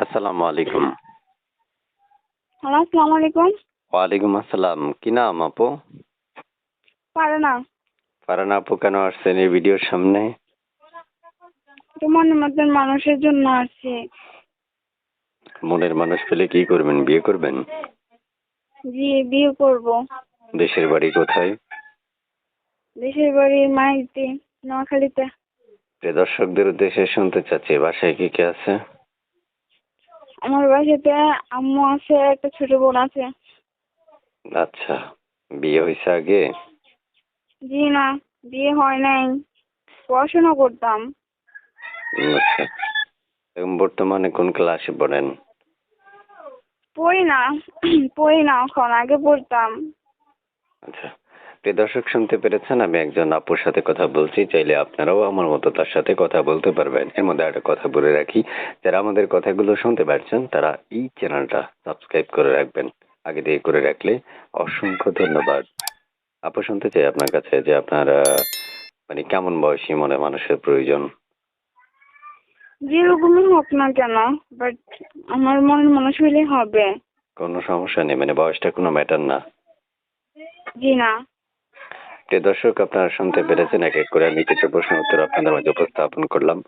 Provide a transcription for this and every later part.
আসসালামু আলাইকুম। হ্যালো, আসসালামু আলাইকুম। ওয়ালাইকুম আসসালাম। কি নাম আপু? পারে না। ফারহানা আপু কেন আসছেন এই ভিডিওর সামনে? তো মনের মতন মানুষের জন্য আসছি। মনের মানুষ পেলে কি করবেন? বিয়ে করবেন? জি, বিয়ে করব। দেশের বাড়ি কোথায়? দেশের বাড়ি মাইতি, নোয়াখালীতে। প্রিয় দর্শকদের উদ্দেশ্যে শুনতে চাচ্ছি, বাসায় কি কে আছে? আমার বাসাতে আম্মু আছে, একটা ছোট বোন আছে। আচ্ছা, বিয়ে হয়েছে আগে? জি না, বিয়ে হয় নাই। পড়াশোনা করতাম। আচ্ছা, এখন বর্তমানে কোন ক্লাসে পড়েন? পড়ি না, পড়ি না এখন, আগে পড়তাম। আচ্ছা, প্রিয় দর্শক শুনতে পেরেছেন, আমি একজন আপুর সাথে কথা বলছি। চাইলে আপনারাও আমার মতো তার সাথে কথা বলতে পারবেন। এর মধ্যে একটা কথা বলে রাখি, যারা আমাদের কথাগুলো শুনতে পারছেন তারা এই চ্যানেলটা সাবস্ক্রাইব করে রাখবেন। আগে দিয়ে করে রাখলে অসংখ্য ধন্যবাদ। আপু, শুনতে চাই আপনার কাছে যে আপনার মানে কেমন বয়সী মনে মানুষের প্রয়োজন? যেরকমই হোক না কেন, বাট আমার মনের মানুষ হইলে হবে। কোনো সমস্যা নেই, মানে বয়সটা কোনো ম্যাটার না। জি না। প্রিয় দর্শক, আপনারা শুনতে পেরেছেন, এক এক করে আমি কিছু প্রশ্ন উত্তর আপনাদের মাঝে উপস্থাপন করলাম।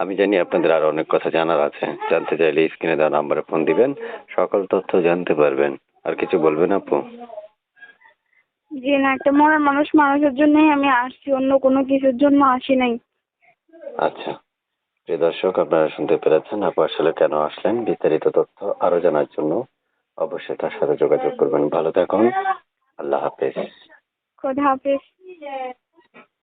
আমি জানি আপনাদের আরো অনেক কথা জানার আছে। জানতে চাইলে স্ক্রিনে দেওয়া নাম্বারে ফোন দিবেন, সকল তথ্য জানতে পারবেন। আর কিছু বলবেন আপু? জি না, একটা মনের মানুষ মানুষের জন্যই আমি আসছি, অন্য কোনো কিছুর জন্য আসি নাই। আচ্ছা, প্রিয় দর্শক, আপনারা শুনতে পেরেছেন আপু আসলে কেন আসলেন। বিস্তারিত তথ্য আরো জানার জন্য অবশ্যই তার সাথে যোগাযোগ করবেন। ভালো থাকুন। আল্লাহ হাফেজ। খোদা হাফেজ।